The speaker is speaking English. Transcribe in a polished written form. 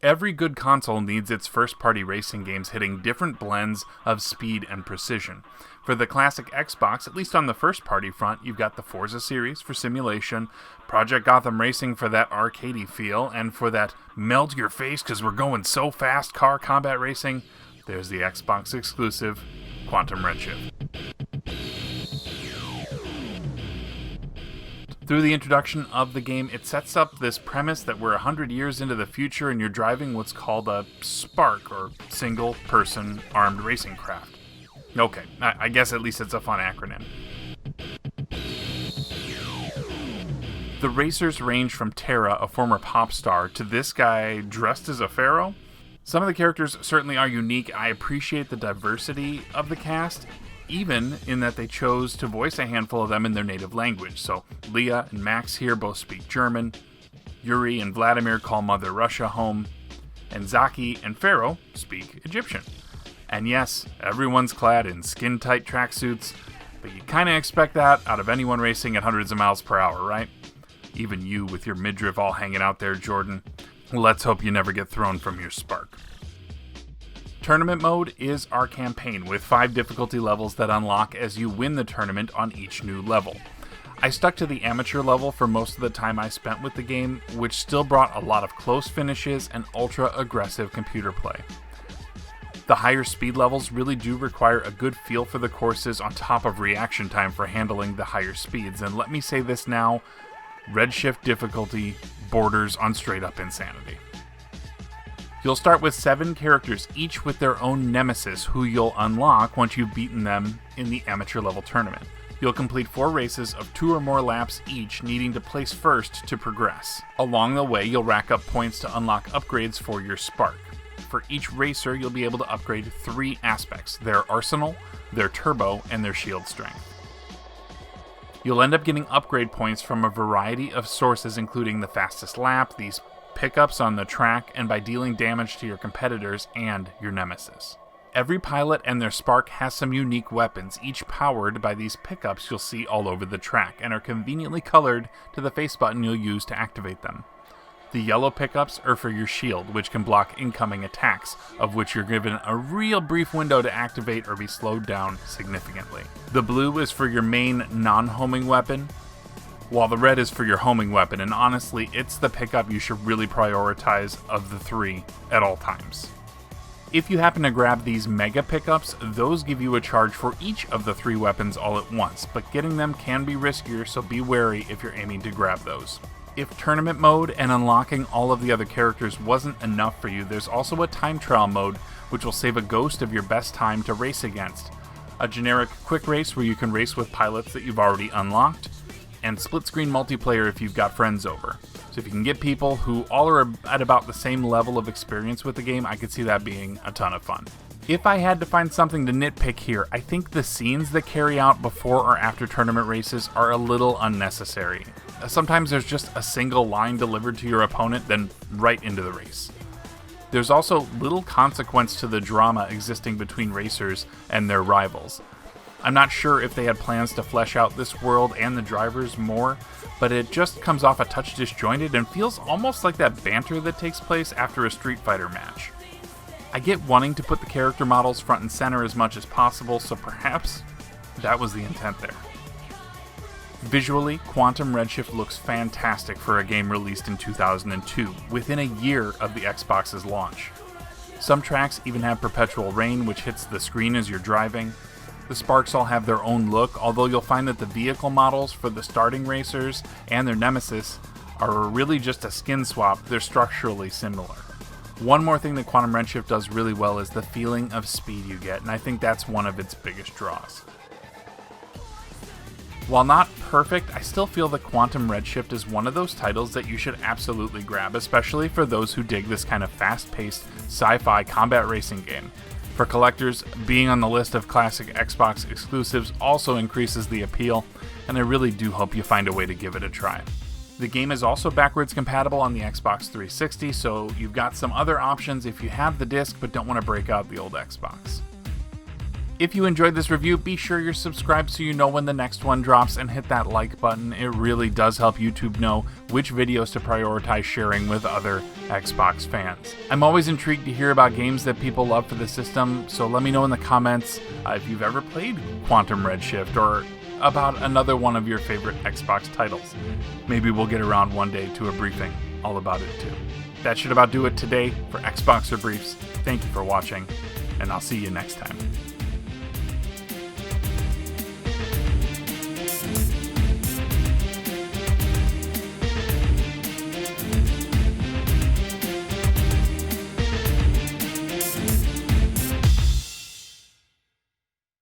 Every good console needs its first-party racing games hitting different blends of speed and precision. For the classic Xbox, at least on the first-party front, you've got the Forza series for simulation, Project Gotham Racing for that arcadey feel, and for that melt-your-face because we're going so fast car combat racing, there's the Xbox exclusive Quantum Redshift. Through the introduction of the game, it sets up this premise that we're 100 years into the future and you're driving what's called a Spark, or single-person armed racing craft. Okay, I guess at least it's a fun acronym. The racers range from Tara, a former pop star, to this guy dressed as a pharaoh. Some of the characters certainly are unique. I appreciate the diversity of the cast, even in that they chose to voice a handful of them in their native language. So Leah and Max here both speak German, Yuri and Vladimir call Mother Russia home, and Zaki and Pharaoh speak Egyptian. And yes, everyone's clad in skin-tight tracksuits, but you kind of expect that out of anyone racing at hundreds of miles per hour, right? Even you with your midriff all hanging out there, Jordan. Let's hope you never get thrown from your Spark. Tournament mode is our campaign, with 5 difficulty levels that unlock as you win the tournament on each new level. I stuck to the amateur level for most of the time I spent with the game, which still brought a lot of close finishes and ultra-aggressive computer play. The higher speed levels really do require a good feel for the courses on top of reaction time for handling the higher speeds, and let me say this now, Redshift difficulty borders on straight-up insanity. You'll start with 7 characters, each with their own nemesis, who you'll unlock once you've beaten them in the amateur level tournament. You'll complete 4 races of 2 or more laps each, needing to place first to progress. Along the way, you'll rack up points to unlock upgrades for your Spark. For each racer, you'll be able to upgrade 3 aspects: their arsenal, their turbo, and their shield strength. You'll end up getting upgrade points from a variety of sources, including the fastest lap, these pickups on the track, and by dealing damage to your competitors and your nemesis. Every pilot and their Spark has some unique weapons, each powered by these pickups you'll see all over the track, and are conveniently colored to the face button you'll use to activate them. The yellow pickups are for your shield, which can block incoming attacks, of which you're given a real brief window to activate or be slowed down significantly. The blue is for your main non-homing weapon, while the red is for your homing weapon, and honestly, it's the pickup you should really prioritize of the 3 at all times. If you happen to grab these mega pickups, those give you a charge for each of the 3 weapons all at once, but getting them can be riskier, so be wary if you're aiming to grab those. If tournament mode and unlocking all of the other characters wasn't enough for you, there's also a time trial mode, which will save a ghost of your best time to race against. A generic quick race where you can race with pilots that you've already unlocked, and split-screen multiplayer if you've got friends over. So if you can get people who all are at about the same level of experience with the game, I could see that being a ton of fun. If I had to find something to nitpick here, I think the scenes that carry out before or after tournament races are a little unnecessary. Sometimes there's just a single line delivered to your opponent, then right into the race. There's also little consequence to the drama existing between racers and their rivals. I'm not sure if they had plans to flesh out this world and the drivers more, but it just comes off a touch disjointed and feels almost like that banter that takes place after a Street Fighter match. I get wanting to put the character models front and center as much as possible, so perhaps that was the intent there. Visually, Quantum Redshift looks fantastic for a game released in 2002, within a year of the Xbox's launch. Some tracks even have perpetual rain, which hits the screen as you're driving. The Sparks all have their own look, although you'll find that the vehicle models for the starting racers and their nemesis are really just a skin swap. They're structurally similar. One more thing that Quantum Redshift does really well is the feeling of speed you get, and I think that's one of its biggest draws. While not perfect, I still feel that Quantum Redshift is one of those titles that you should absolutely grab, especially for those who dig this kind of fast-paced sci-fi combat racing game. For collectors, being on the list of classic Xbox exclusives also increases the appeal, and I really do hope you find a way to give it a try. The game is also backwards compatible on the Xbox 360, so you've got some other options if you have the disc but don't want to break out the old Xbox. If you enjoyed this review, be sure you're subscribed so you know when the next one drops, and hit that like button. It really does help YouTube know which videos to prioritize sharing with other Xbox fans. I'm always intrigued to hear about games that people love for the system, so let me know in the comments if you've ever played Quantum Redshift or about another one of your favorite Xbox titles. Maybe we'll get around one day to a briefing all about it too. That should about do it today for Xboxer Briefs. Thank you for watching, and I'll see you next time.